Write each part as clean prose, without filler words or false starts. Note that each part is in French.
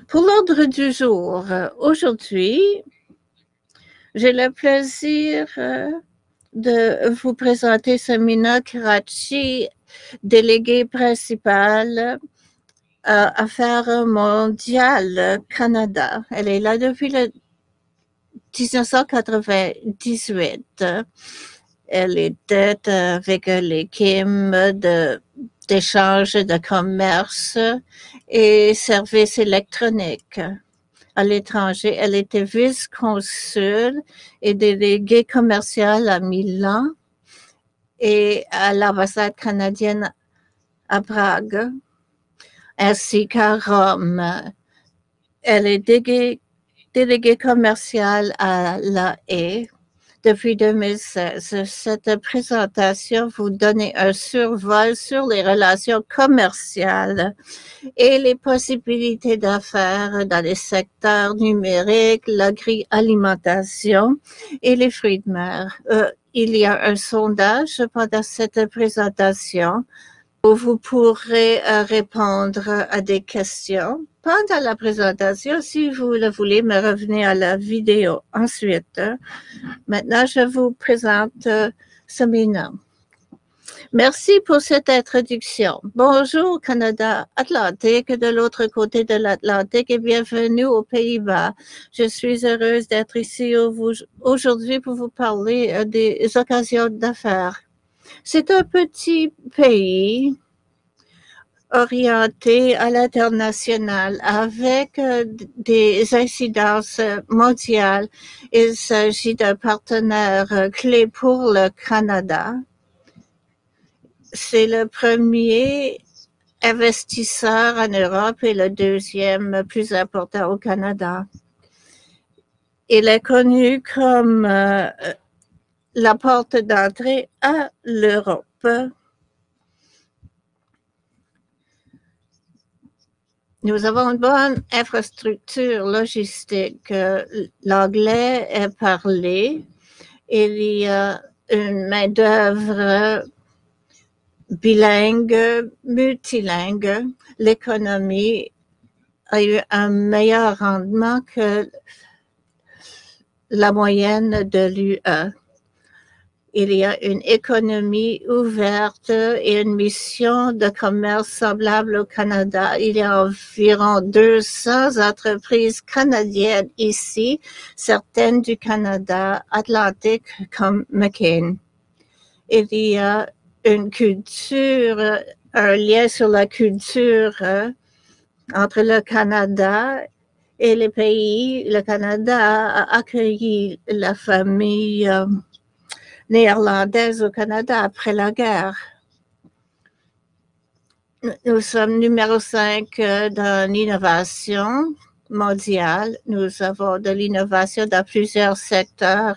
Pour l'ordre du jour, aujourd'hui, j'ai le plaisir de vous présenter Samina Karachi, déléguée principale Affaires mondiales Canada. Elle est là depuis le 1998. Elle était avec l'équipe d'échange de commerce et services électroniques à l'étranger. Elle était vice-consul et déléguée commerciale à Milan et à l'ambassade canadienne à Prague, ainsi qu'à Rome. Elle est déléguée commerciale à La Haye depuis 2016. Cette présentation vous donne un survol sur les relations commerciales et les possibilités d'affaires dans les secteurs numériques, l'agri-alimentation et les fruits de mer. Il y a un sondage pendant cette présentation où vous pourrez répondre à des questions pendant la présentation. Si vous le voulez, me revenez à la vidéo ensuite. Maintenant, je vous présente Samina. Merci pour cette introduction. Bonjour Canada Atlantique, de l'autre côté de l'Atlantique, et bienvenue aux Pays-Bas. Je suis heureuse d'être ici aujourd'hui pour vous parler des occasions d'affaires. C'est un petit pays orienté à l'international avec des incidences mondiales. Il s'agit d'un partenaire clé pour le Canada. C'est le premier investisseur en Europe et le deuxième plus important au Canada. Il est connu comme la porte d'entrée à l'Europe. Nous avons une bonne infrastructure logistique. L'anglais est parlé. Il y a une main-d'œuvre bilingue, multilingue. L'économie a eu un meilleur rendement que la moyenne de l'UE. Il y a une économie ouverte et une mission de commerce semblable au Canada. Il y a environ 200 entreprises canadiennes ici, certaines du Canada Atlantique comme McCain. Il y a une culture, un lien sur la culture entre le Canada et les pays. Le Canada a accueilli la famille néerlandaise au Canada après la guerre. Nous sommes numéro 5 dans l'innovation mondiale. Nous avons de l'innovation dans plusieurs secteurs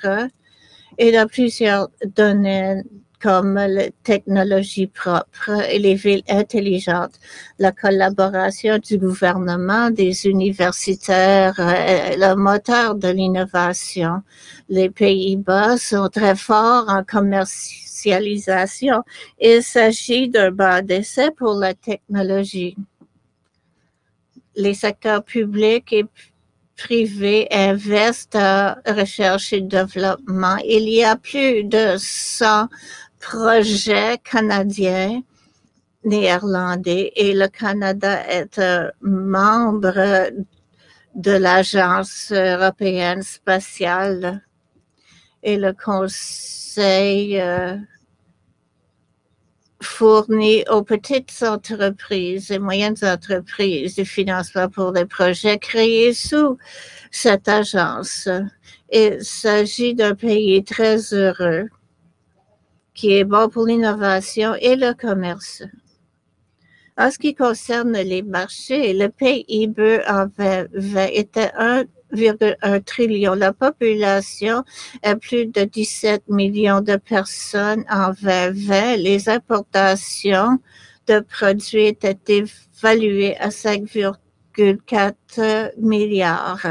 et dans plusieurs domaines comme les technologies propres et les villes intelligentes. La collaboration du gouvernement, des universitaires est le moteur de l'innovation. Les Pays-Bas sont très forts en commercialisation. Il s'agit d'un banc d'essai pour la technologie. Les secteurs publics et privés investissent en recherche et développement. Il y a plus de 100 projets canadiens, néerlandais, et le Canada est un membre de l'Agence européenne spatiale et le Conseil fournit aux petites entreprises et moyennes entreprises du financement pour les projets créés sous cette agence. Il s'agit d'un pays très heureux qui est bon pour l'innovation et le commerce. En ce qui concerne les marchés, le PIB en 2020 était 1,1 trillion. La population est plus de 17 millions de personnes en 2020. Les importations de produits étaient évaluées à 5,4 milliards.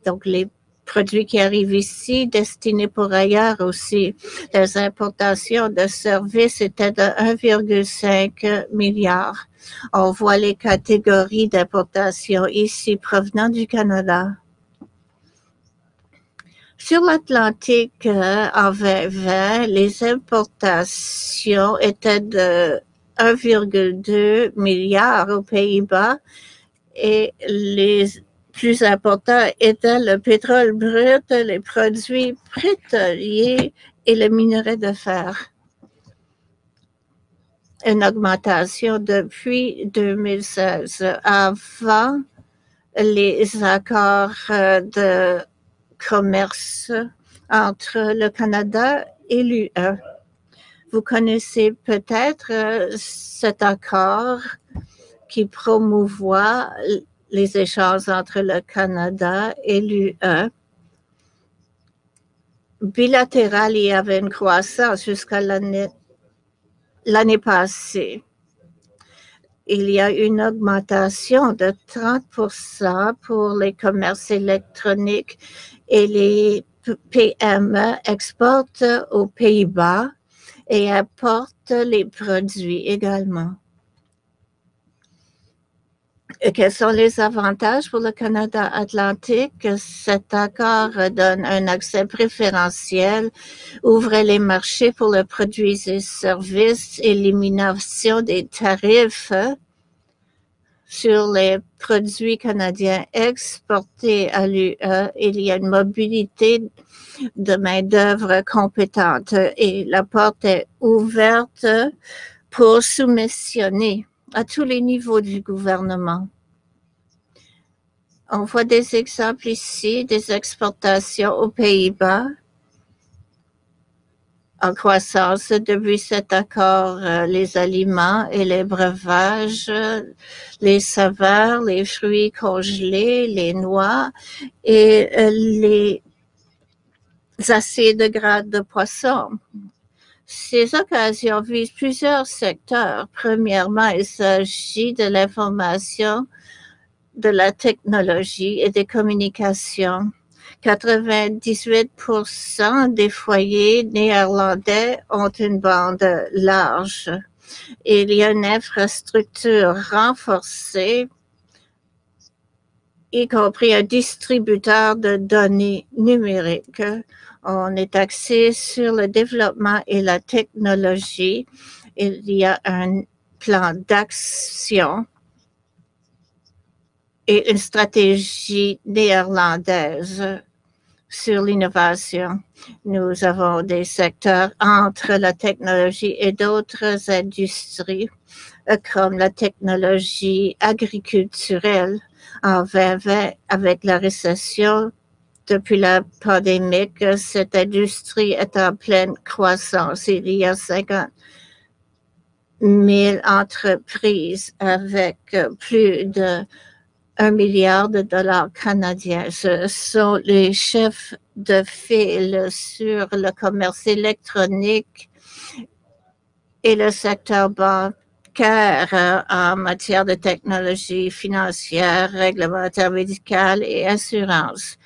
Donc, les produits qui arrivent ici, destinés pour ailleurs aussi. Les importations de services étaient de 1,5 milliard. On voit les catégories d'importation ici provenant du Canada. Sur l'Atlantique, en 2020, les importations étaient de 1,2 milliard aux Pays-Bas et les plus importants étaient le pétrole brut, les produits pétroliers et le minerai de fer. Une augmentation depuis 2016. Avant les accords de commerce entre le Canada et l'UE. Vous connaissez peut-être cet accord qui promouvoit les échanges entre le Canada et l'UE. Bilatéral, il y avait une croissance jusqu'à l'année passée. Il y a une augmentation de 30% pour les commerces électroniques et les PME exportent aux Pays-Bas et importent les produits également. Et quels sont les avantages pour le Canada Atlantique? Cet accord donne un accès préférentiel, ouvre les marchés pour les produits et services, élimination des tarifs sur les produits canadiens exportés à l'UE. Il y a une mobilité de main-d'œuvre compétente et la porte est ouverte pour soumissionner à tous les niveaux du gouvernement. On voit des exemples ici des exportations aux Pays-Bas en croissance depuis cet accord, les aliments et les breuvages, les saveurs, les fruits congelés, les noix et les acides gras de poisson. Ces occasions visent plusieurs secteurs. Premièrement, il s'agit de l'information, de la technologie et des communications. 98% des foyers néerlandais ont une bande large. Il y a une infrastructure renforcée, y compris un distributeur de données numériques. On est axé sur le développement et la technologie. Il y a un plan d'action et une stratégie néerlandaise sur l'innovation. Nous avons des secteurs entre la technologie et d'autres industries, comme la technologie agriculturelle. En 2020, avec la récession, depuis la pandémie, cette industrie est en pleine croissance. Il y a 50 000 entreprises avec plus de 1 milliard de dollars canadiens. Ce sont les chefs de file sur le commerce électronique et le secteur bancaire en matière de technologie financière, réglementaire, médicale et assurance.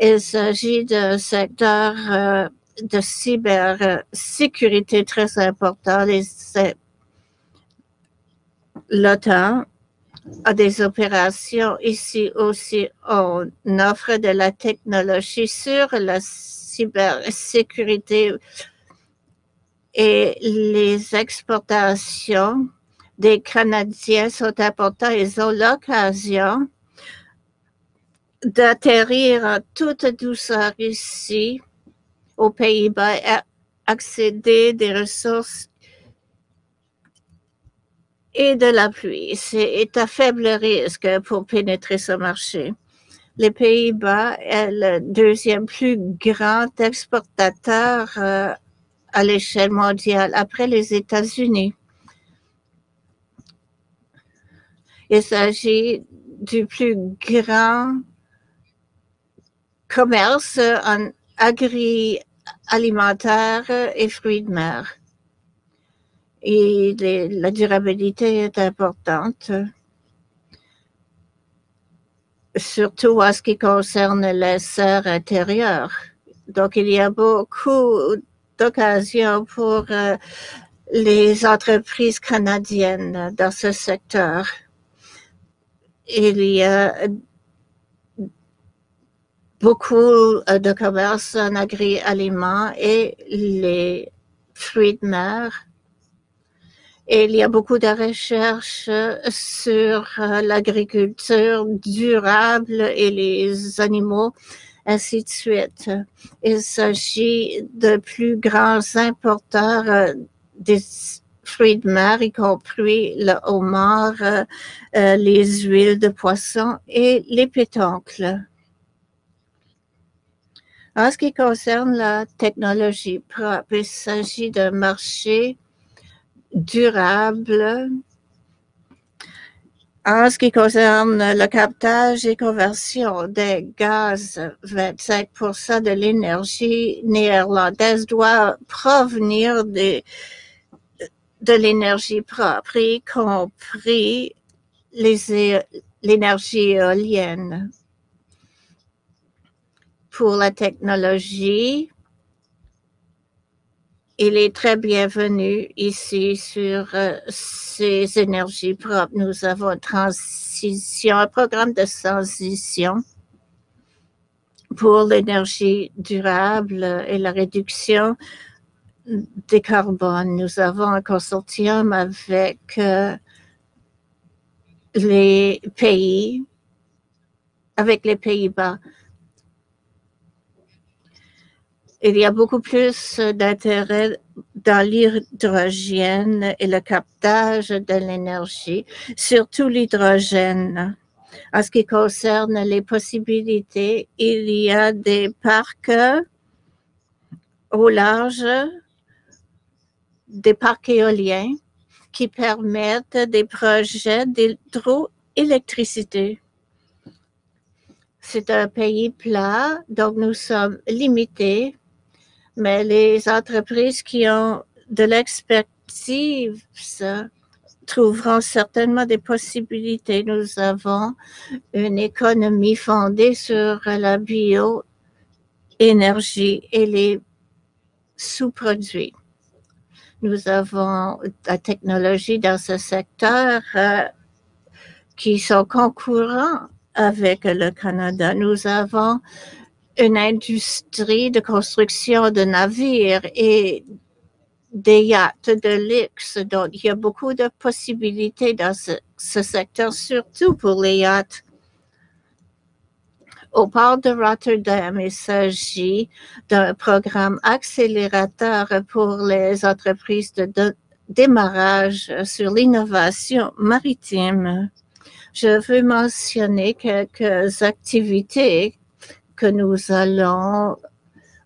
Il s'agit d'un secteur de cybersécurité très important. L'OTAN a des opérations ici aussi. On offre de la technologie sur la cybersécurité et les exportations des Canadiens sont importantes. Ils ont l'occasion d'atterrir en toute douceur ici aux Pays-Bas et accéder des ressources et de la pluie. C'est à faible risque pour pénétrer ce marché. Les Pays-Bas est le deuxième plus grand exportateur à l'échelle mondiale après les États-Unis. Il s'agit du plus grand commerce en agroalimentaire et fruits de mer. Et la durabilité est importante. surtout en ce qui concerne les serres intérieures. Donc, il y a beaucoup d'occasions pour les entreprises canadiennes dans ce secteur. Il y a beaucoup de commerce en agri-aliments et les fruits de mer. Et il y a beaucoup de recherches sur l'agriculture durable et les animaux, ainsi de suite. Il s'agit de plus grands importeurs des fruits de mer, y compris le homard, les huiles de poisson et les pétoncles. En ce qui concerne la technologie propre, il s'agit d'un marché durable. En ce qui concerne le captage et conversion des gaz, 25% de l'énergie néerlandaise doit provenir de l'énergie propre, y compris l'énergie éolienne. Pour la technologie, il est très bienvenu ici sur ces énergies propres. Nous avons un programme de transition pour l'énergie durable et la réduction des carbones. Nous avons un consortium avec les Pays-Bas. Il y a beaucoup plus d'intérêt dans l'hydrogène et le captage de l'énergie, surtout l'hydrogène. En ce qui concerne les possibilités, il y a des parcs au large, des parcs éoliens qui permettent des projets d'hydroélectricité. C'est un pays plat, donc nous sommes limités. Mais les entreprises qui ont de l'expertise trouveront certainement des possibilités. Nous avons une économie fondée sur la bioénergie et les sous-produits. Nous avons la technologie dans ce secteur qui sont concurrents avec le Canada. Nous avons une industrie de construction de navires et des yachts de luxe. Donc, il y a beaucoup de possibilités dans ce secteur, surtout pour les yachts. Au port de Rotterdam, il s'agit d'un programme accélérateur pour les entreprises de démarrage sur l'innovation maritime. Je veux mentionner quelques activités que nous allons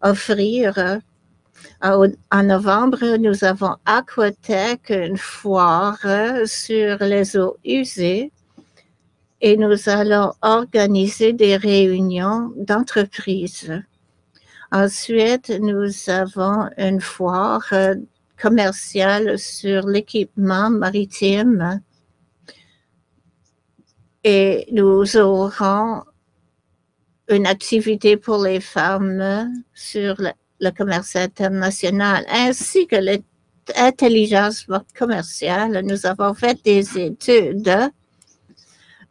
offrir. En novembre, nous avons Aquatech, une foire sur les eaux usées, et nous allons organiser des réunions d'entreprises. Ensuite, nous avons une foire commerciale sur l'équipement maritime, et nous aurons une activité pour les femmes sur le commerce international, ainsi que l'intelligence commerciale. Nous avons fait des études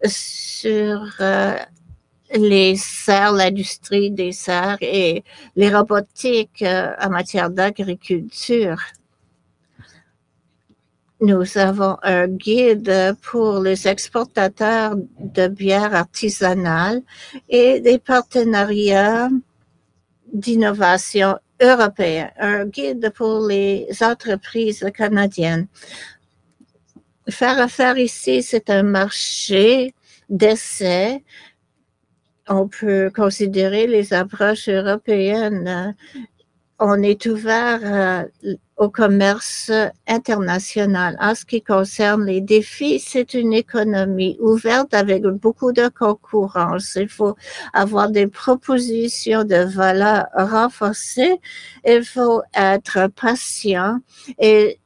sur les serres, l'industrie des serres et les robotiques en matière d'agriculture. Nous avons un guide pour les exportateurs de bière artisanale et des partenariats d'innovation européens, un guide pour les entreprises canadiennes. Faire affaire ici, c'est un marché d'essai. On peut considérer les approches européennes. On est ouvert au commerce international. En ce qui concerne les défis, c'est une économie ouverte avec beaucoup de concurrence. Il faut avoir des propositions de valeur renforcées. Il faut être patient et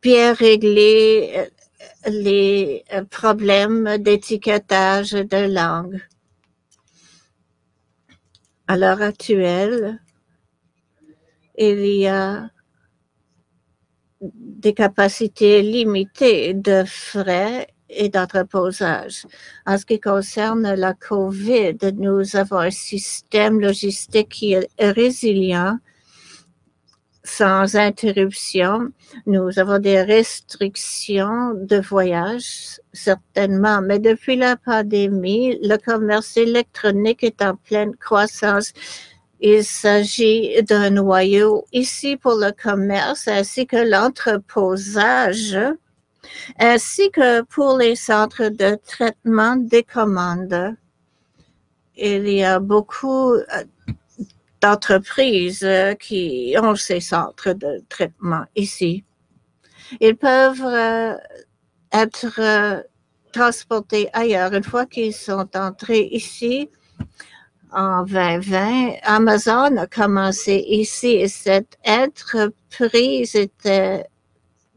bien régler les problèmes d'étiquetage de langue. À l'heure actuelle, il y a des capacités limitées de frais et d'entreposage. En ce qui concerne la COVID, nous avons un système logistique qui est résilient, sans interruption. Nous avons des restrictions de voyage, certainement, mais depuis la pandémie, le commerce électronique est en pleine croissance. Il s'agit d'un noyau ici pour le commerce ainsi que l'entreposage, ainsi que pour les centres de traitement des commandes. Il y a beaucoup d'entreprises qui ont ces centres de traitement ici. Ils peuvent être transportés ailleurs. Une fois qu'ils sont entrés ici, en 2020, Amazon a commencé ici et cette entreprise était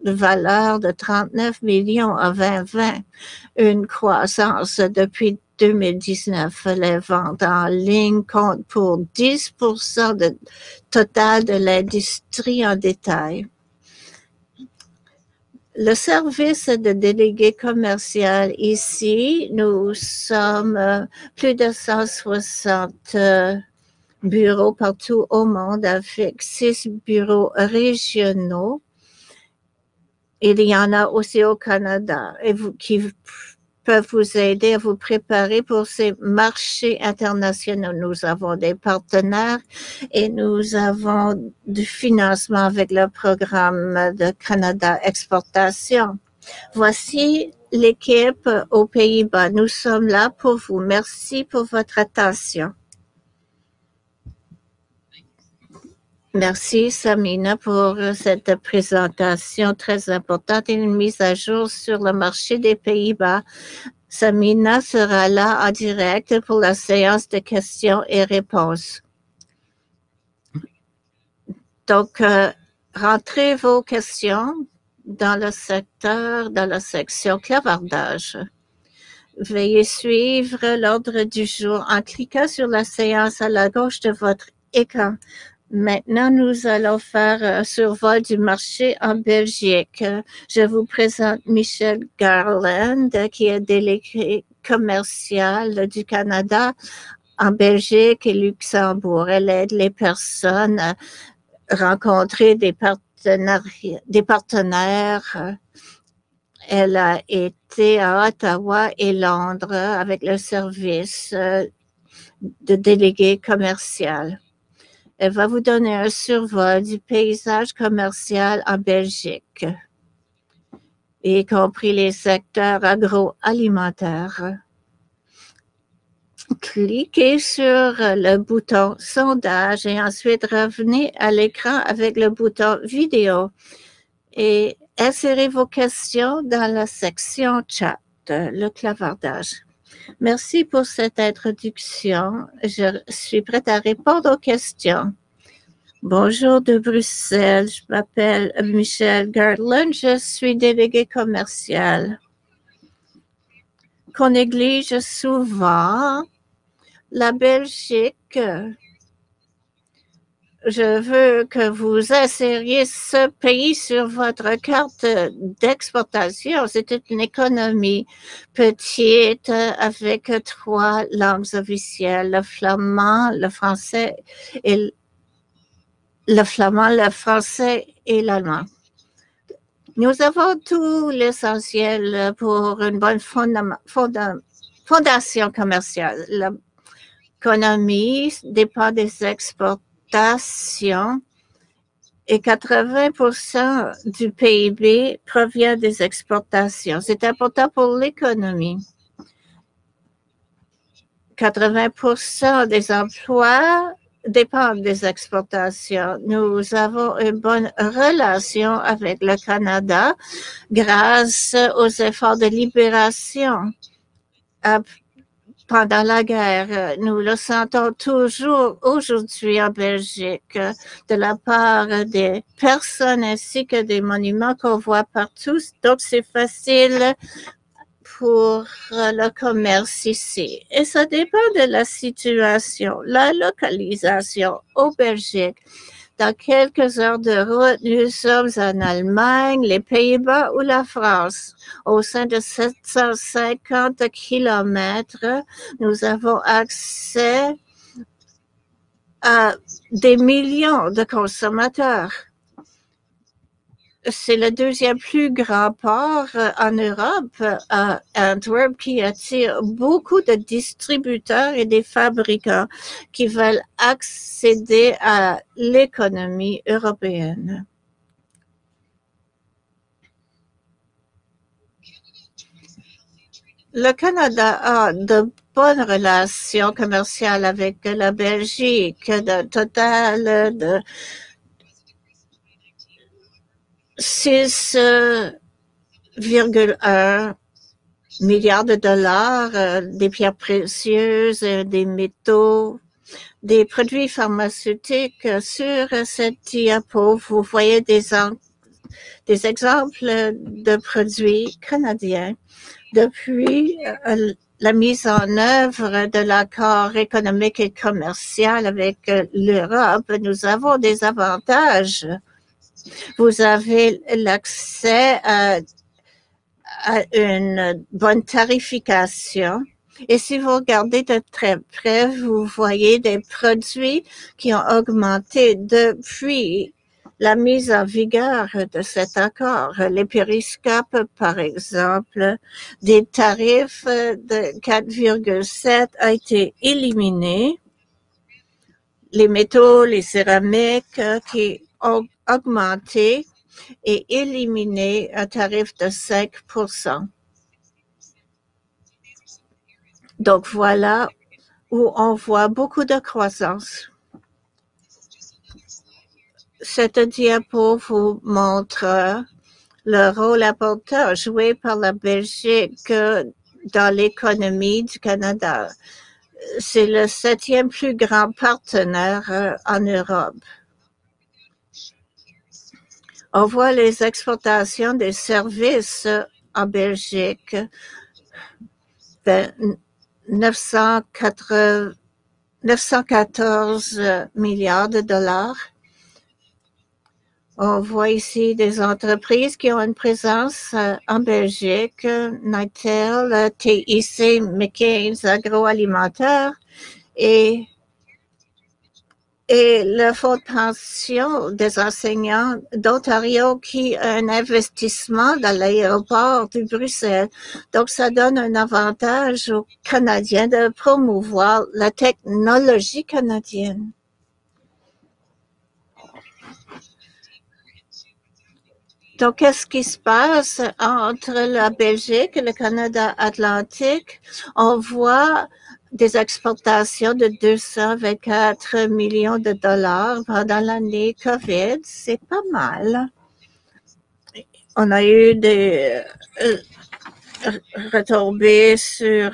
de valeur de 39 millions en 2020, une croissance depuis 2019. Les ventes en ligne comptent pour 10% du total de l'industrie en détail. Le service de délégué commercial ici, nous sommes plus de 160 bureaux partout au monde avec 6 bureaux régionaux. Il y en a aussi au Canada qui peuvent vous aider à vous préparer pour ces marchés internationaux. Nous avons des partenaires et nous avons du financement avec le programme de Canada Exportation. Voici l'équipe aux Pays-Bas. Nous sommes là pour vous. Merci pour votre attention. Merci, Samina, pour cette présentation très importante et une mise à jour sur le marché des Pays-Bas. Samina sera là en direct pour la séance de questions et réponses. Donc, rentrez vos questions dans le secteur, dans la section clavardage. Veuillez suivre l'ordre du jour en cliquant sur la séance à la gauche de votre écran. Maintenant, nous allons faire un survol du marché en Belgique. Je vous présente Michelle Garland, qui est déléguée commerciale du Canada en Belgique et Luxembourg. Elle aide les personnes à rencontrer des partenaires. Elle a été à Ottawa et Londres avec le service de délégué commercial. Elle va vous donner un survol du paysage commercial en Belgique, y compris les secteurs agroalimentaires. Cliquez sur le bouton sondage et ensuite revenez à l'écran avec le bouton vidéo et insérez vos questions dans la section chat, le clavardage. Merci pour cette introduction. Je suis prête à répondre aux questions. Bonjour de Bruxelles. Je m'appelle Michelle Garland. Je suis déléguée commerciale. Qu'on néglige souvent la Belgique. Je veux que vous insériez ce pays sur votre carte d'exportation. C'est une économie petite avec 3 langues officielles, le flamand, le français et l'allemand. Nous avons tout l'essentiel pour une bonne fondation commerciale. L'économie dépend des exportations et 80% du PIB provient des exportations. C'est important pour l'économie. 80% des emplois dépendent des exportations. Nous avons une bonne relation avec le Canada grâce aux efforts de libération. pendant la guerre. Nous le sentons toujours aujourd'hui en Belgique de la part des personnes ainsi que des monuments qu'on voit partout. Donc, c'est facile pour le commerce ici. Et ça dépend de la situation, la localisation au Belgique. Dans quelques heures de route, nous sommes en Allemagne, les Pays-Bas ou la France. Au sein de 750 kilomètres, nous avons accès à des millions de consommateurs. C'est le deuxième plus grand port en Europe, à Antwerp, qui attire beaucoup de distributeurs et des fabricants qui veulent accéder à l'économie européenne. Le Canada a de bonnes relations commerciales avec la Belgique, de total de 6,1 milliards de dollars, des pierres précieuses, des métaux, des produits pharmaceutiques. Sur cette diapo, vous voyez des exemples de produits canadiens. Depuis la mise en œuvre de l'accord économique et commercial avec l'Europe, nous avons des avantages. Vous avez l'accès à une bonne tarification. Et si vous regardez de très près, vous voyez des produits qui ont augmenté depuis la mise en vigueur de cet accord. Les périscopes, par exemple, des tarifs de 4,7 ont été éliminés. Les métaux, les céramiques qui ont augmenté et éliminé un tarif de 5%. Donc voilà où on voit beaucoup de croissance. Cette diapo vous montre le rôle important joué par la Belgique dans l'économie du Canada. C'est le 7e plus grand partenaire en Europe. On voit les exportations des services en Belgique, 914 milliards de dollars. On voit ici des entreprises qui ont une présence en Belgique, Nitel, TIC, McCain's Agroalimentaire et le fonds de pension des enseignants d'Ontario qui a un investissement dans l'aéroport de Bruxelles. Donc, ça donne un avantage aux Canadiens de promouvoir la technologie canadienne. Donc, qu'est-ce qui se passe entre la Belgique et le Canada atlantique? On voit des exportations de 224 millions de dollars pendant l'année COVID. C'est pas mal. On a eu des retombées sur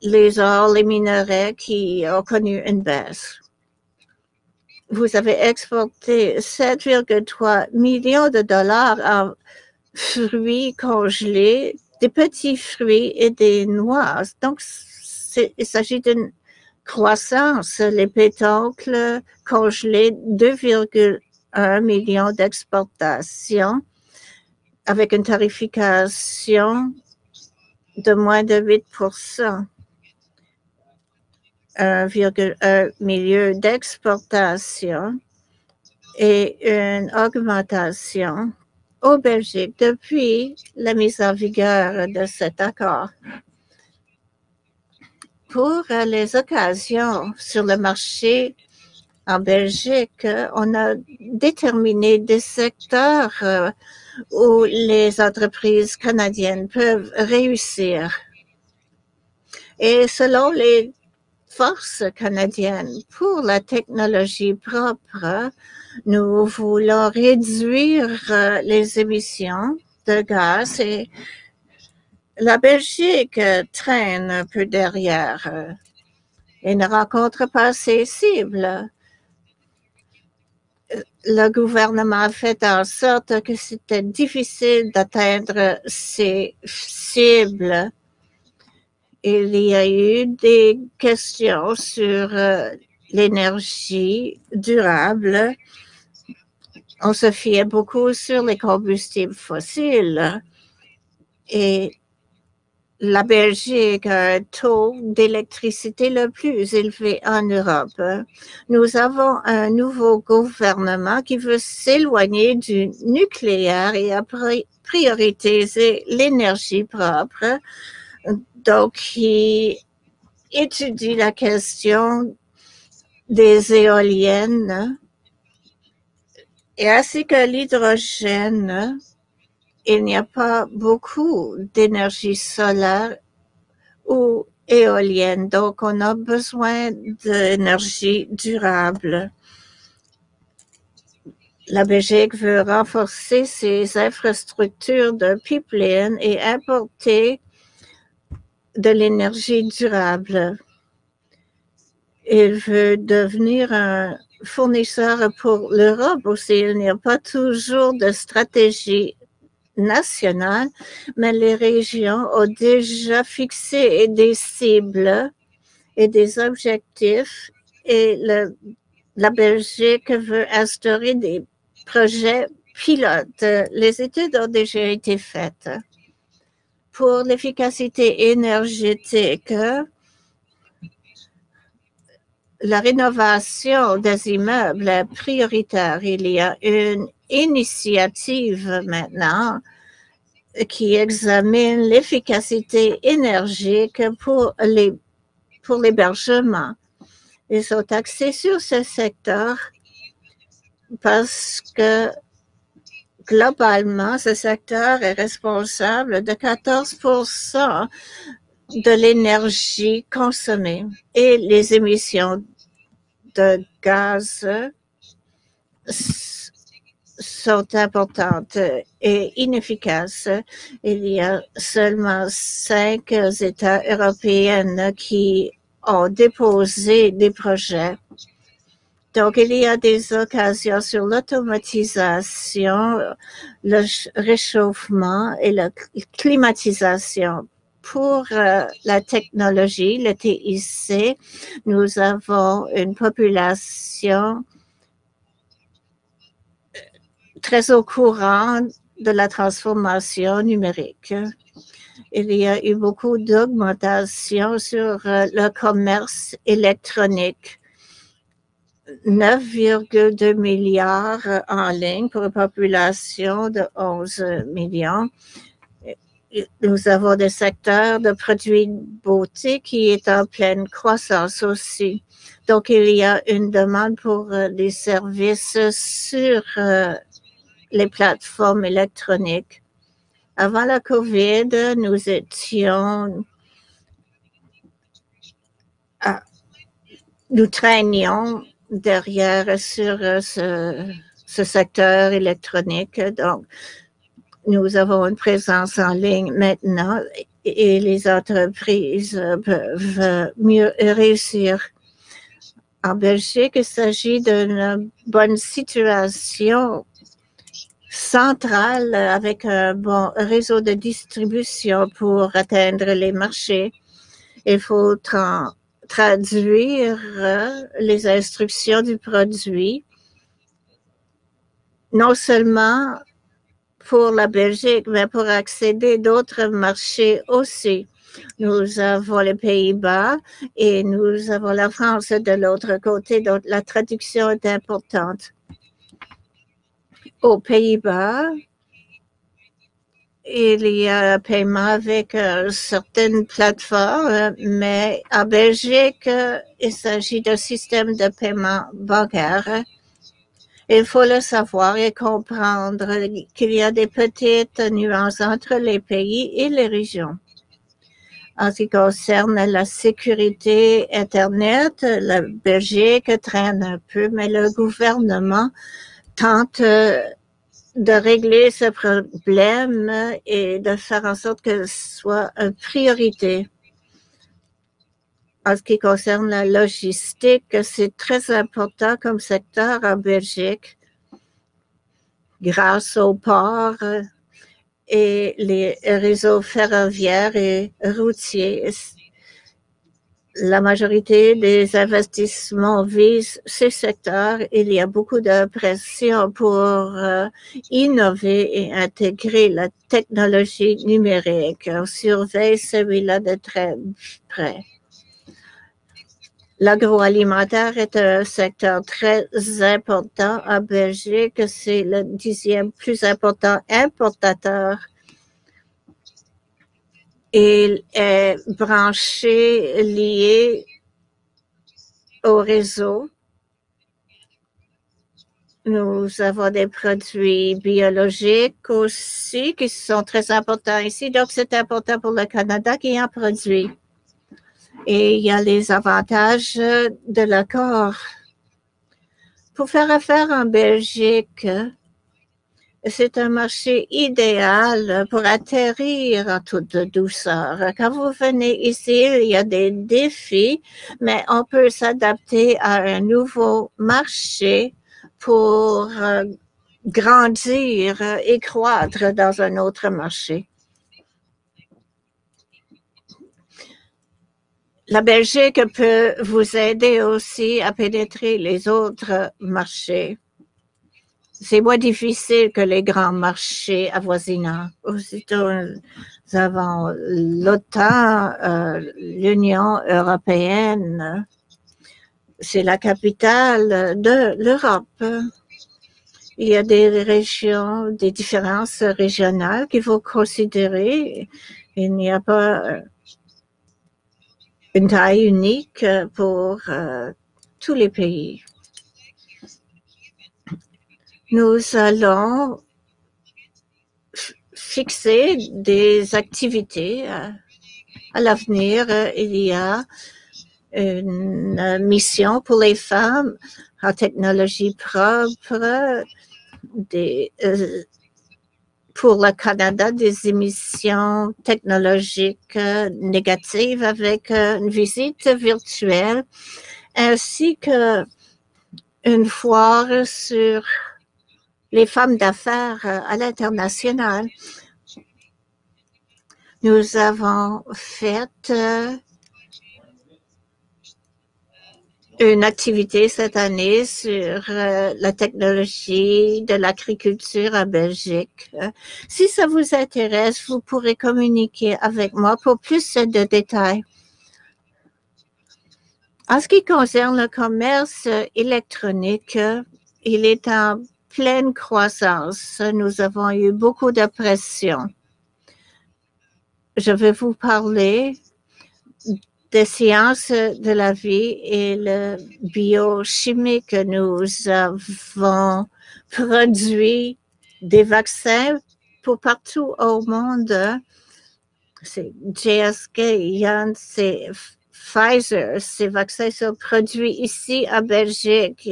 les ors, les minerais qui ont connu une baisse. Vous avez exporté 7,3 millions de dollars en fruits congelés, des petits fruits et des noix. Donc, il s'agit d'une croissance. Les pétoncles congelés, 2,1 millions d'exportations avec une tarification de moins de 8%. 1,1 million d'exportations et une augmentation au Belgique depuis la mise en vigueur de cet accord. Pour les occasions sur le marché en Belgique, on a déterminé des secteurs où les entreprises canadiennes peuvent réussir. Et selon les forces canadiennes pour la technologie propre, nous voulons réduire les émissions de gaz et La Belgique traîne un peu derrière et ne rencontre pas ses cibles. Le gouvernement a fait en sorte que c'était difficile d'atteindre ces cibles. Il y a eu des questions sur l'énergie durable. On se fiait beaucoup sur les combustibles fossiles et la Belgique a un taux d'électricité le plus élevé en Europe. Nous avons un nouveau gouvernement qui veut s'éloigner du nucléaire et a prioritisé l'énergie propre. Donc, il étudie la question des éoliennes et ainsi que l'hydrogène. Il n'y a pas beaucoup d'énergie solaire ou éolienne, donc on a besoin d'énergie durable. La Belgique veut renforcer ses infrastructures de pipeline et importer de l'énergie durable. Il veut devenir un fournisseur pour l'Europe aussi. Il n'y a pas toujours de stratégie nationale, mais les régions ont déjà fixé des cibles et des objectifs et la Belgique veut instaurer des projets pilotes. Les études ont déjà été faites. Pour l'efficacité énergétique, la rénovation des immeubles est prioritaire. Il y a une initiative maintenant qui examine l'efficacité énergétique pour l'hébergement. Ils sont axés sur ce secteur parce que globalement, ce secteur est responsable de 14% de l'énergie consommée et les émissions de gaz sont importantes et inefficaces. Il y a seulement 5 États européens qui ont déposé des projets. Donc, il y a des occasions sur l'automatisation, le réchauffement et la climatisation. Pour la technologie, le TIC, nous avons une population très au courant de la transformation numérique. Il y a eu beaucoup d'augmentation sur le commerce électronique. 9,2 milliards en ligne pour une population de 11 millions. Nous avons des secteurs de produits de beauté qui est en pleine croissance aussi. Donc, il y a une demande pour des services sur les plateformes électroniques. Avant la COVID, nous traînions derrière sur ce secteur électronique. Donc, nous avons une présence en ligne maintenant et les entreprises peuvent mieux réussir. En Belgique, il s'agit d'une bonne situation centrale avec un bon réseau de distribution pour atteindre les marchés. Il faut traduire les instructions du produit, non seulement pour la Belgique, mais pour accéder à d'autres marchés aussi. Nous avons les Pays-Bas et nous avons la France de l'autre côté, donc la traduction est importante. Aux Pays-Bas, il y a un paiement avec certaines plateformes, mais en Belgique, il s'agit d'un système de paiement bancaire. Il faut le savoir et comprendre qu'il y a des petites nuances entre les pays et les régions. En ce qui concerne la sécurité Internet, la Belgique traîne un peu, mais le gouvernement tente de régler ce problème et de faire en sorte que ce soit une priorité. En ce qui concerne la logistique, c'est très important comme secteur en Belgique grâce au port et les réseaux ferroviaires et routiers. La majorité des investissements visent ces secteurs. Il y a beaucoup de pression pour innover et intégrer la technologie numérique. On surveille celui-là de très près. L'agroalimentaire est un secteur très important en Belgique. C'est le 10e plus important importateur. Il est branché, lié au réseau. Nous avons des produits biologiques aussi qui sont très importants ici. Donc, c'est important pour le Canada qui en produit. Et il y a les avantages de l'accord. Pour faire affaire en Belgique, c'est un marché idéal pour atterrir en toute douceur. Quand vous venez ici, il y a des défis, mais on peut s'adapter à un nouveau marché pour grandir et croître dans un autre marché. La Belgique peut vous aider aussi à pénétrer les autres marchés. C'est moins difficile que les grands marchés avoisinants. Aussitôt, nous avons l'OTAN, l'Union européenne. C'est la capitale de l'Europe. Il y a des régions, des différences régionales qu'il faut considérer. Il n'y a pas une taille unique pour tous les pays. Nous allons fixer des activités à l'avenir. Il y a une mission pour les femmes en technologie propre, pour le Canada, des émissions technologiques négatives avec une visite virtuelle, ainsi qu'une foire sur les femmes d'affaires à l'international. Nous avons fait une activité cette année sur la technologie de l'agriculture en Belgique. Si ça vous intéresse, vous pourrez communiquer avec moi pour plus de détails. En ce qui concerne le commerce électronique, il est en pleine croissance. Nous avons eu beaucoup de pression. Je vais vous parler des sciences de la vie et le biochimique. Nous avons produit des vaccins pour partout au monde. C'est GSK, Janssen, Pfizer. Ces vaccins sont produits ici en Belgique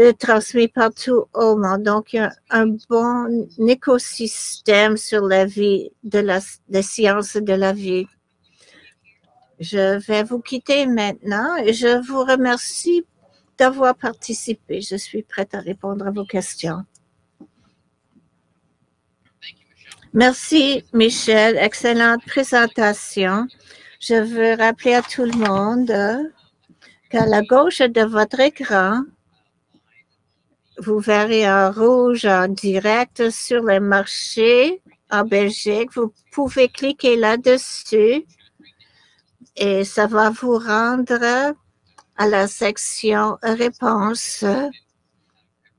et transmis partout au monde. Donc, il y a un bon écosystème sur la vie des sciences de la vie. Je vais vous quitter maintenant et je vous remercie d'avoir participé. Je suis prête à répondre à vos questions. Merci, Michel. Excellente présentation. Je veux rappeler à tout le monde qu'à la gauche de votre écran, vous verrez en rouge en direct sur le marché en Belgique. Vous pouvez cliquer là-dessus et ça va vous rendre à la section réponses.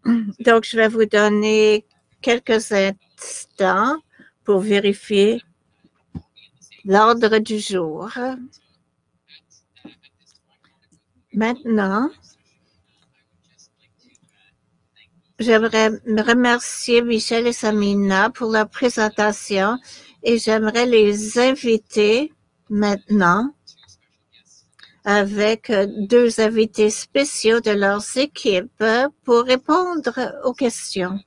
Donc, je vais vous donner quelques instants pour vérifier l'ordre du jour. Maintenant, j'aimerais remercier Michel et Samina pour leur présentation et j'aimerais les inviter maintenant avec deux invités spéciaux de leurs équipes pour répondre aux questions.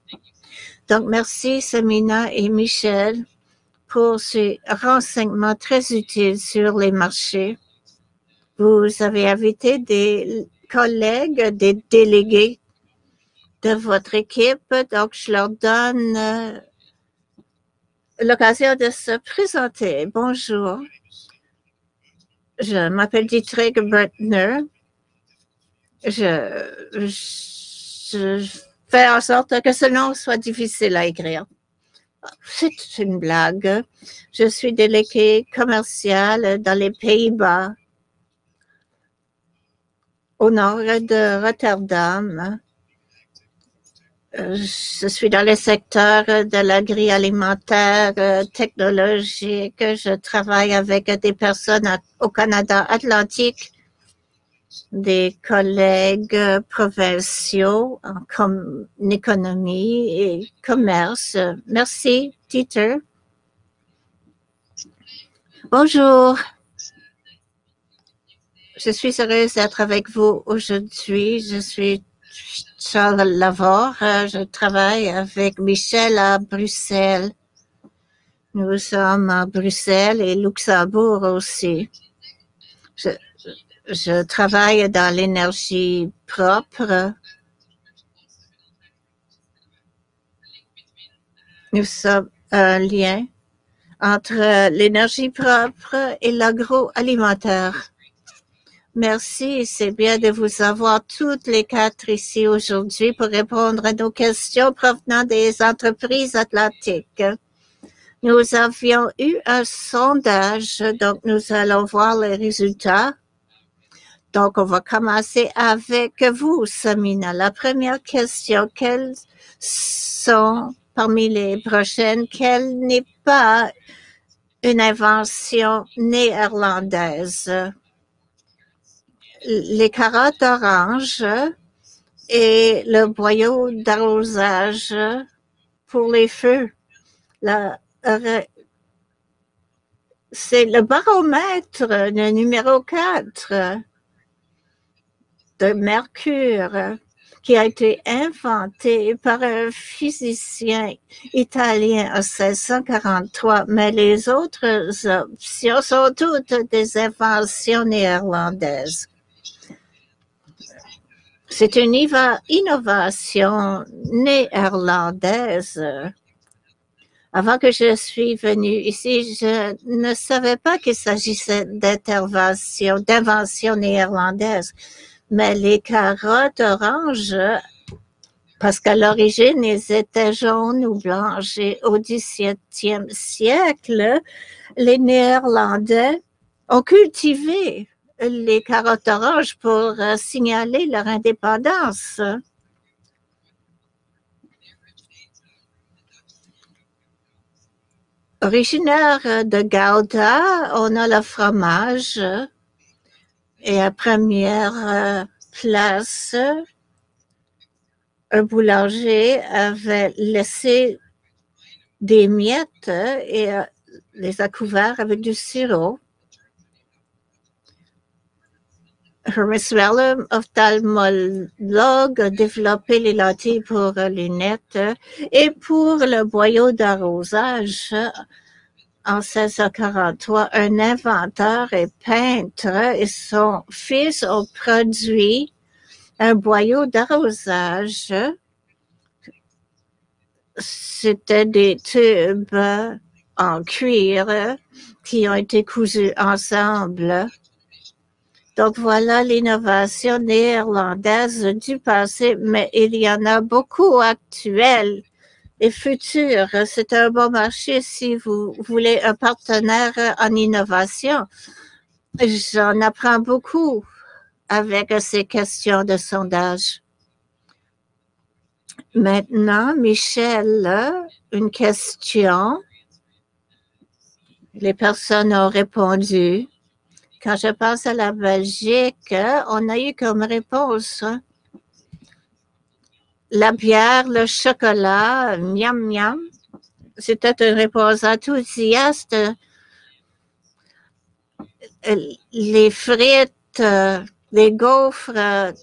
Donc, merci Samina et Michel pour ces renseignements très utiles sur les marchés. Vous avez invité des collègues, des délégués de votre équipe, donc je leur donne l'occasion de se présenter. Bonjour, je m'appelle Dietrich Bertner. Je fais en sorte que ce nom soit difficile à écrire. C'est une blague. Je suis délégué commercial dans les Pays-Bas, au nord de Rotterdam. Je suis dans le secteur de l'agroalimentaire technologique. Je travaille avec des personnes au Canada atlantique, des collègues provinciaux en économie et commerce. Merci, Dieter. Bonjour. Je suis heureuse d'être avec vous aujourd'hui. Je suis Charles Lavore. Je travaille avec Michel à Bruxelles. Nous sommes à Bruxelles et Luxembourg aussi. Je travaille dans l'énergie propre. Nous sommes un lien entre l'énergie propre et l'agroalimentaire. Merci, c'est bien de vous avoir toutes les quatre ici aujourd'hui pour répondre à nos questions provenant des entreprises atlantiques. Nous avions eu un sondage, donc nous allons voir les résultats. Donc, on va commencer avec vous, Samina. La première question, quelles sont parmi les prochaines, quelle n'est pas une invention néerlandaise? Les carottes oranges et le boyau d'arrosage pour les feux. C'est le baromètre, le numéro 4 de Mercure qui a été inventé par un physicien italien en 1643, mais les autres options sont toutes des inventions néerlandaises. C'est une innovation néerlandaise. Avant que je suis venue ici, je ne savais pas qu'il s'agissait d'invention néerlandaise. Mais les carottes oranges, parce qu'à l'origine, elles étaient jaunes ou blanches. Et au XVIIe siècle, les Néerlandais ont cultivé les carottes oranges pour signaler leur indépendance. Originaire de Gouda, on a le fromage et à première place, un boulanger avait laissé des miettes et les a couverts avec du sirop. Hermes Wellum, ophtalmologue, a développé les lentilles pour lunettes et pour le boyau d'arrosage. En 1643, un inventeur et peintre et son fils ont produit un boyau d'arrosage. C'était des tubes en cuir qui ont été cousus ensemble. Donc voilà l'innovation néerlandaise du passé, mais il y en a beaucoup actuels et futurs. C'est un bon marché si vous voulez un partenaire en innovation. J'en apprends beaucoup avec ces questions de sondage. Maintenant, Michel, une question. Les personnes ont répondu. Quand je pense à la Belgique, on a eu comme réponse la bière, le chocolat, miam miam. C'était une réponse enthousiaste. Les frites, les gaufres,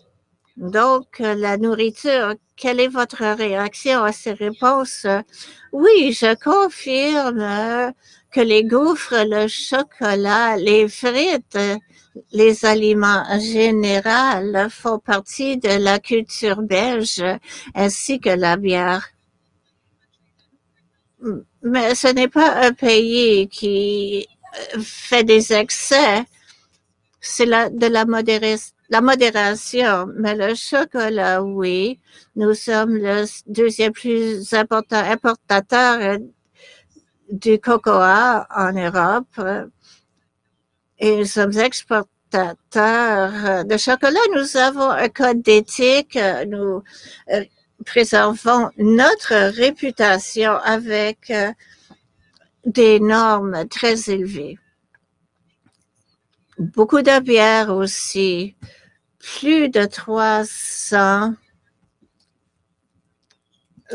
Donc, la nourriture, quelle est votre réaction à ces réponses? Oui, je confirme que les gaufres, le chocolat, les frites, les aliments en général font partie de la culture belge ainsi que la bière. Mais ce n'est pas un pays qui fait des excès. C'est de la modération. Mais le chocolat, oui, nous sommes le deuxième plus important importateur du cocoa en Europe et nous sommes exportateurs de chocolat. Nous avons un code d'éthique. Nous préservons notre réputation avec des normes très élevées. Beaucoup de bière aussi. Plus de 300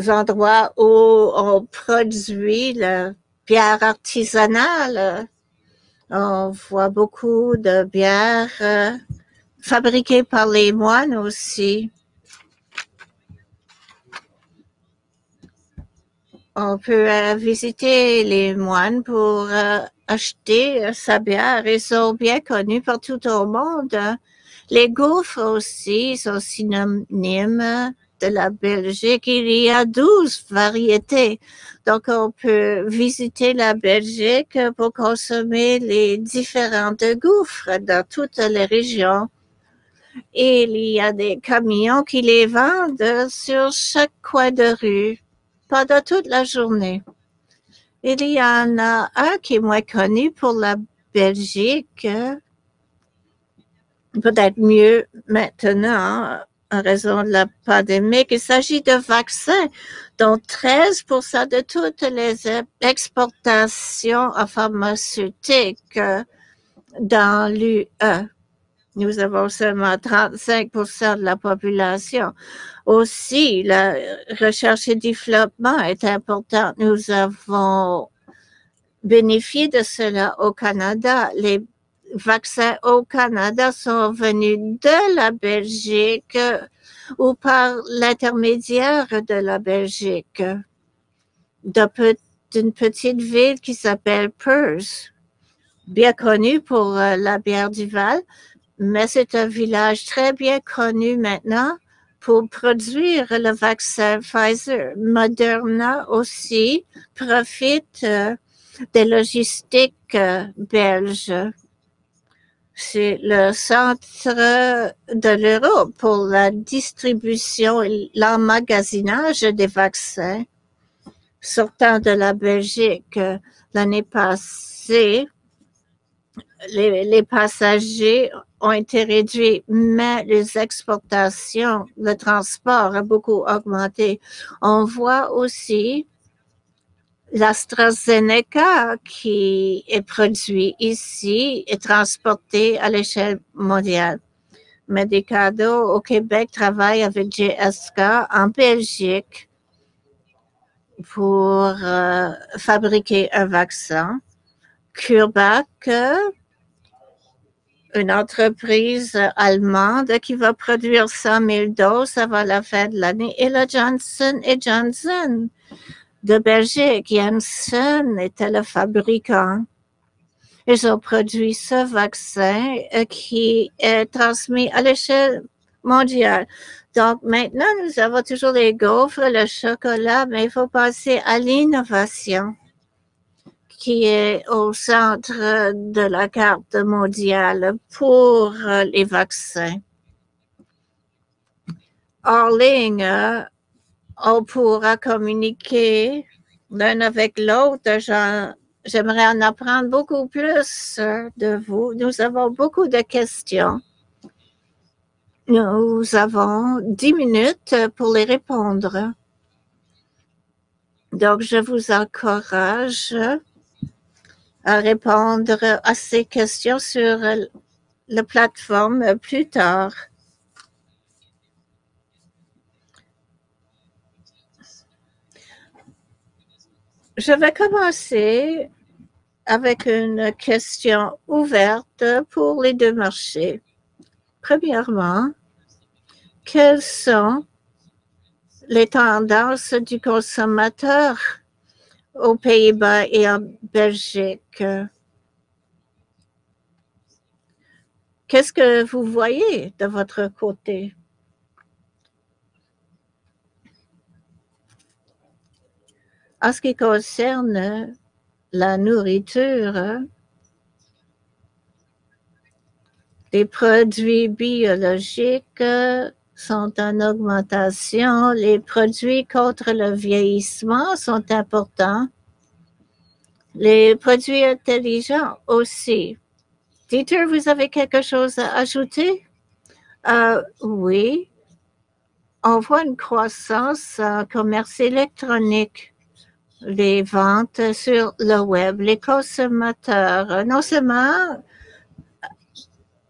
endroits où on produit la bière artisanale. On voit beaucoup de bières fabriquées par les moines aussi. On peut visiter les moines pour acheter sa bière. Ils sont bien connus partout au monde. Les gaufres aussi sont synonymes de la Belgique. Il y a 12 variétés. Donc, on peut visiter la Belgique pour consommer les différentes gaufres dans toutes les régions. Et il y a des camions qui les vendent sur chaque coin de rue pendant toute la journée. Il y en a un qui est moins connu pour la Belgique, peut-être mieux maintenant en raison de la pandémie. Il s'agit de vaccins dont 13% de toutes les exportations pharmaceutiques dans l'UE. Nous avons seulement 35% de la population. Aussi, la recherche et développement est importante. Nous avons bénéficié de cela au Canada. Les vaccins au Canada sont venus de la Belgique ou par l'intermédiaire de la Belgique, d'une petite ville qui s'appelle Perth, bien connue pour la bière du Val. Mais c'est un village très bien connu maintenant pour produire le vaccin Pfizer. Moderna aussi profite des logistiques belges. C'est le centre de l'Europe pour la distribution et l'emmagasinage des vaccins sortant de la Belgique. L'année passée, les passagers ont été réduits, mais les exportations, le transport a beaucoup augmenté. On voit aussi l'AstraZeneca qui est produit ici et transporté à l'échelle mondiale. Medicado au Québec travaille avec GSK en Belgique pour fabriquer un vaccin. CureVac, une entreprise allemande qui va produire 100 000 doses avant la fin de l'année, et la Johnson & Johnson de Belgique. Janssen était le fabricant. Ils ont produit ce vaccin qui est transmis à l'échelle mondiale. Donc maintenant, nous avons toujours les gaufres, le chocolat, mais il faut passer à l'innovation qui est au centre de la carte mondiale pour les vaccins. En ligne, on pourra communiquer l'un avec l'autre. J'aimerais en apprendre beaucoup plus de vous. Nous avons beaucoup de questions. Nous avons 10 minutes pour les répondre. Donc, je vous encourage à répondre à ces questions sur la plateforme plus tard. Je vais commencer avec une question ouverte pour les deux marchés. Premièrement, Quelles sont les tendances du consommateur aux Pays-Bas et en Belgique? Qu'est-ce que vous voyez de votre côté? En ce qui concerne la nourriture, les produits biologiques sont en augmentation. Les produits contre le vieillissement sont importants. Les produits intelligents aussi. Dieter, vous avez quelque chose à ajouter? Oui. On voit une croissance en commerce électronique, les ventes sur le web, les consommateurs, non seulement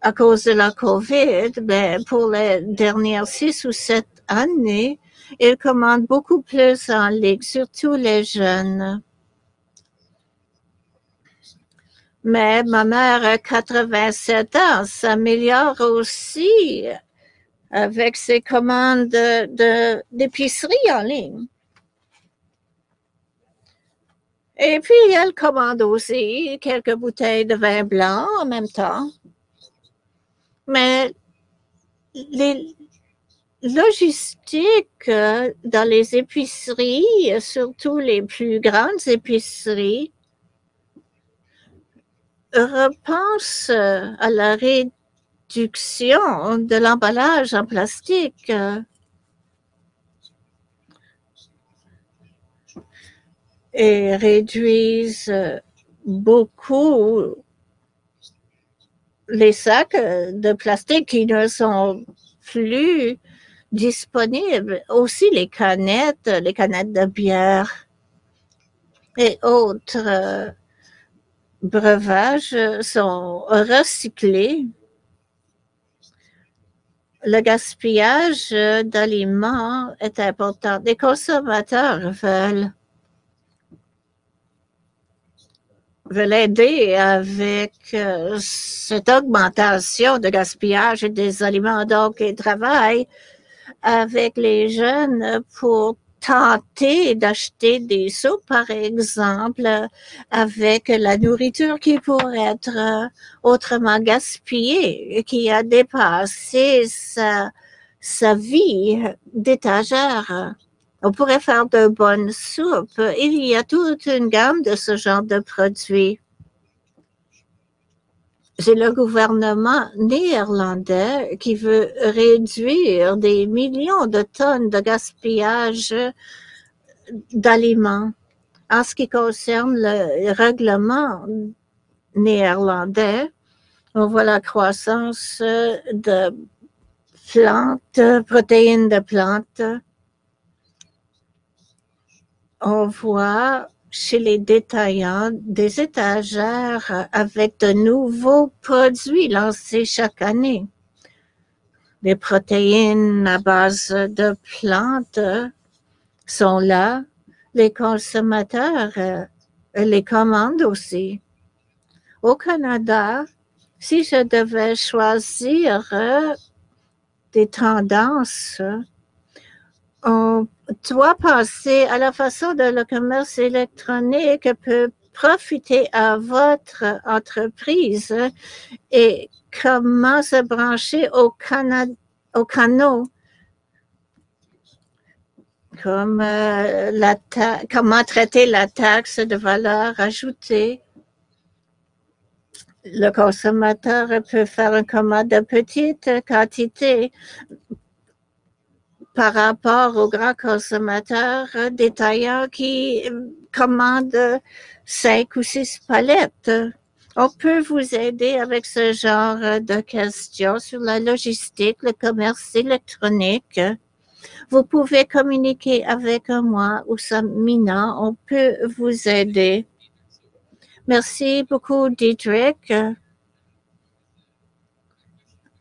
à cause de la COVID, mais pour les dernières 6 ou 7 années, ils commandent beaucoup plus en ligne, surtout les jeunes. Mais ma mère a 87 ans, s'améliore aussi avec ses commandes d'épicerie en ligne. Et puis, elle commande aussi quelques bouteilles de vin blanc en même temps. Mais les logistiques dans les épiceries, surtout les plus grandes épiceries, repensent à la réduction de l'emballage en plastique. Et réduisent beaucoup les sacs de plastique qui ne sont plus disponibles. Aussi les canettes de bière et autres breuvages sont recyclés. Le gaspillage d'aliments est important. Les consommateurs veulent aider avec cette augmentation de gaspillage des aliments. Donc, ils travaillent avec les jeunes pour tenter d'acheter des soupes, par exemple, avec la nourriture qui pourrait être autrement gaspillée, qui a dépassé sa vie d'étagère. On pourrait faire de bonnes soupes. Il y a toute une gamme de ce genre de produits. C'est le gouvernement néerlandais qui veut réduire des millions de tonnes de gaspillage d'aliments. En ce qui concerne le règlement néerlandais, on voit la croissance de plantes, protéines de plantes. On voit chez les détaillants des étagères avec de nouveaux produits lancés chaque année. Les protéines à base de plantes sont là. Les consommateurs les commandent aussi. Au Canada, si je devais choisir des tendances, on doit penser à la façon dont le commerce électronique peut profiter à votre entreprise et comment se brancher aux canaux comme comment traiter la taxe de valeur ajoutée. Le consommateur peut faire une commande de petite quantité par rapport aux grands consommateurs détaillants qui commandent 5 ou 6 palettes. On peut vous aider avec ce genre de questions sur la logistique, le commerce électronique. Vous pouvez communiquer avec moi ou Samina. On peut vous aider. Merci beaucoup, Dietrich.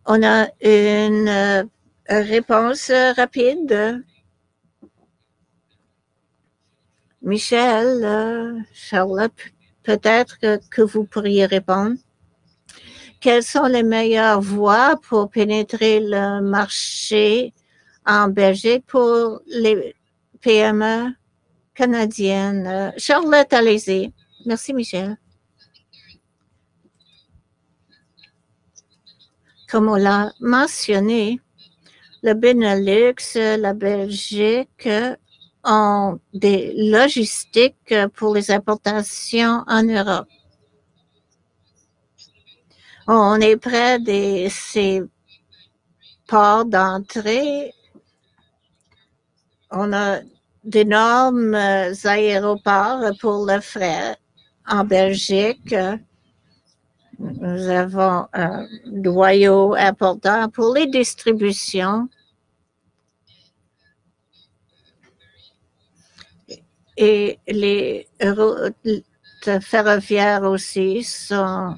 On a une réponse rapide. Michel, Charlotte, peut-être que vous pourriez répondre. Quelles sont les meilleures voies pour pénétrer le marché en Belgique pour les PME canadiennes. Charlotte, allez-y. Merci, Michel. Comme on l'a mentionné, le Benelux, la Belgique ont des logistiques pour les importations en Europe. On est près de ces ports d'entrée. On a d'énormes aéroports pour le fret en Belgique. Nous avons un noyau important pour les distributions. Et les routes ferroviaires aussi sont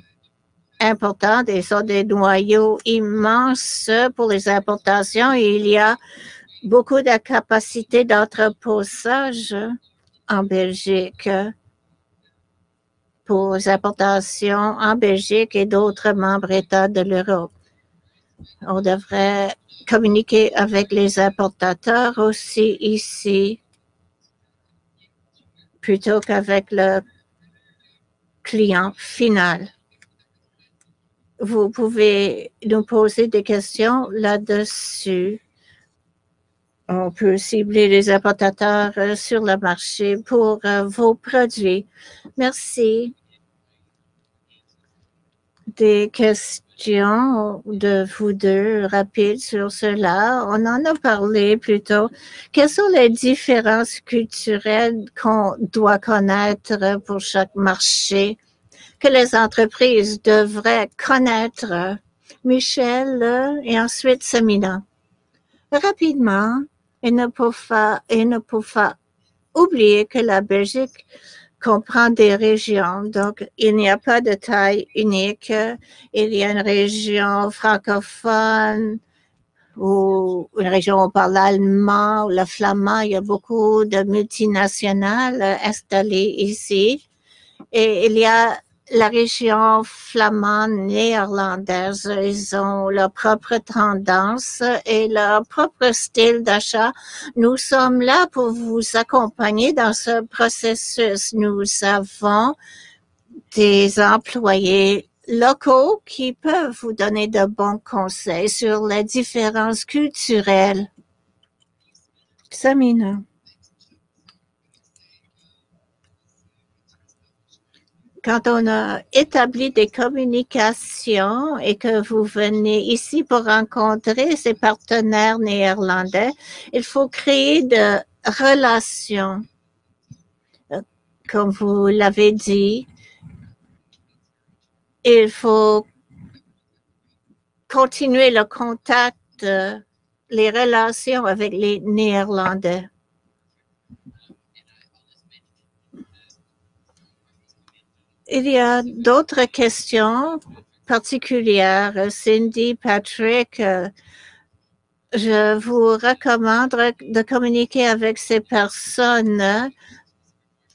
importantes et sont des noyaux immenses pour les importations. Il y a beaucoup de capacité d'entreposage en Belgique pour les importations en Belgique et d'autres membres États de l'Europe. On devrait communiquer avec les importateurs aussi ici plutôt qu'avec le client final. Vous pouvez nous poser des questions là-dessus. On peut cibler les importateurs sur le marché pour vos produits. Merci. Des questions de vous deux rapides sur cela. On en a parlé plus tôt. Quelles sont les différences culturelles qu'on doit connaître pour chaque marché que les entreprises devraient connaître? Michel et ensuite Samina. Rapidement, il ne faut pas oublier que la Belgique comprend des régions, donc il n'y a pas de taille unique. Il y a une région francophone ou une région où on parle l'allemand ou le flamand. Il y a beaucoup de multinationales installées ici. Et il y a la région flamande néerlandaise. Ils ont leur propre tendance et leur propre style d'achat. Nous sommes là pour vous accompagner dans ce processus. Nous avons des employés locaux qui peuvent vous donner de bons conseils sur les différences culturelles. Samina. Quand on a établi des communications et que vous venez ici pour rencontrer ces partenaires néerlandais, il faut créer de relations. Comme vous l'avez dit, il faut continuer le contact, les relations avec les Néerlandais. Il y a d'autres questions particulières. Cindy, Patrick, je vous recommande de communiquer avec ces personnes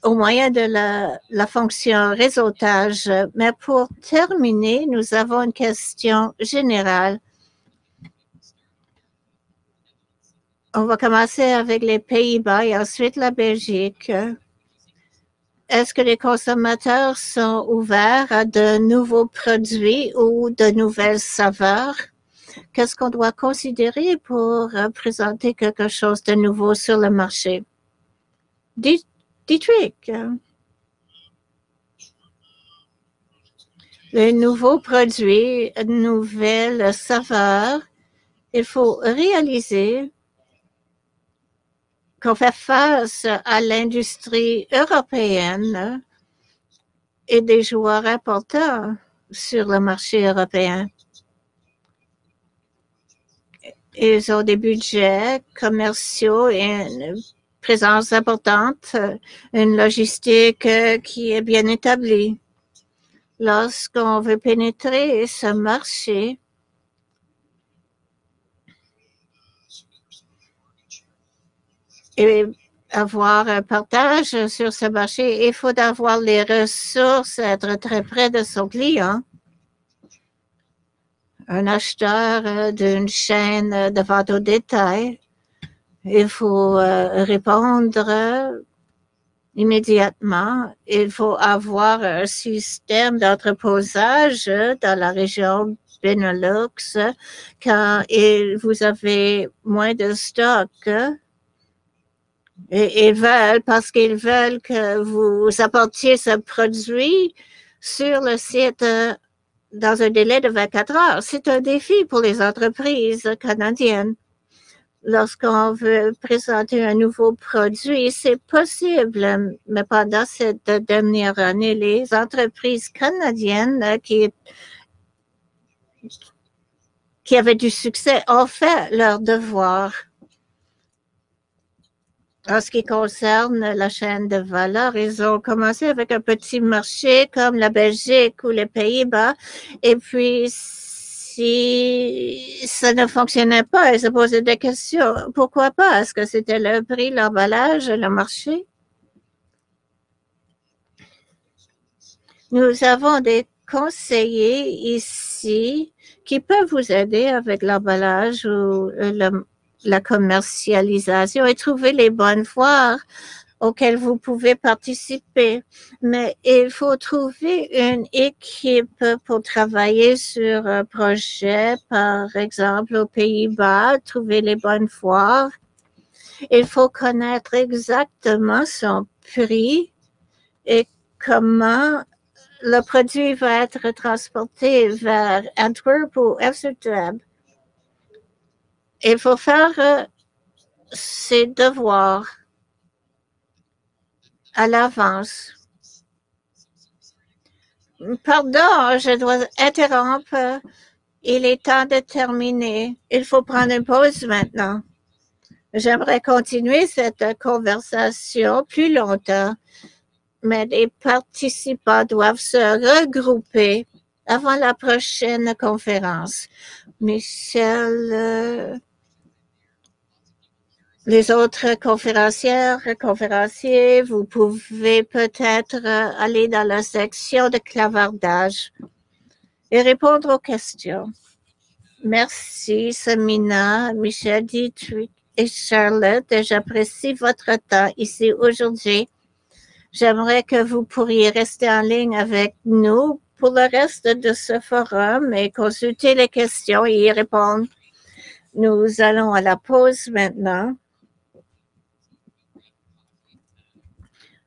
au moyen de la fonction réseautage. Mais pour terminer, nous avons une question générale. On va commencer avec les Pays-Bas et ensuite la Belgique. Est-ce que les consommateurs sont ouverts à de nouveaux produits ou de nouvelles saveurs? Qu'est-ce qu'on doit considérer pour présenter quelque chose de nouveau sur le marché? Dietrich. Les nouveaux produits, nouvelles saveurs, il faut réaliser qu'on fait face à l'industrie européenne et des joueurs importants sur le marché européen. Ils ont des budgets commerciaux et une présence importante, une logistique qui est bien établie. Lorsqu'on veut pénétrer ce marché, et avoir un partage sur ce marché, il faut avoir les ressources, être très près de son client. Un acheteur d'une chaîne de vente au détail Il faut répondre immédiatement. Il faut avoir un système d'entreposage dans la région Benelux quand vous avez moins de stock. Et ils veulent, parce qu'ils veulent que vous apportiez ce produit sur le site dans un délai de 24 heures. C'est un défi pour les entreprises canadiennes. Lorsqu'on veut présenter un nouveau produit, c'est possible, mais pendant cette dernière année, les entreprises canadiennes qui avaient du succès ont fait leur devoir. En ce qui concerne la chaîne de valeur, ils ont commencé avec un petit marché comme la Belgique ou les Pays-Bas. Et puis, si ça ne fonctionnait pas, ils se posaient des questions. Pourquoi pas? Est-ce que c'était le prix, l'emballage, le marché? Nous avons des conseillers ici qui peuvent vous aider avec l'emballage ou la commercialisation et trouver les bonnes foires auxquelles vous pouvez participer. Mais il faut trouver une équipe pour travailler sur un projet, par exemple aux Pays-Bas, trouver les bonnes foires. Il faut connaître exactement son prix et comment le produit va être transporté vers Antwerp ou Amsterdam. Il faut faire ses devoirs à l'avance. Pardon, je dois interrompre. Il est temps de terminer. Il faut prendre une pause maintenant. J'aimerais continuer cette conversation plus longtemps, mais les participants doivent se regrouper avant la prochaine conférence. Michel, les autres conférenciers, vous pouvez peut-être aller dans la section de clavardage et répondre aux questions. Merci, Samina, Michel, Dietrich et Charlotte. J'apprécie votre temps ici aujourd'hui. J'aimerais que vous pourriez rester en ligne avec nous pour le reste de ce forum et consulter les questions et y répondre. Nous allons à la pause maintenant.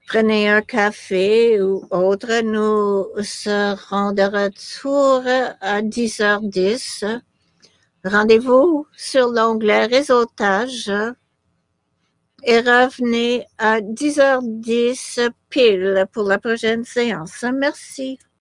Prenez un café ou autre. Nous serons de retour à 10h10. Rendez-vous sur l'onglet réseautage et revenez à 10h10 pile pour la prochaine séance. Merci.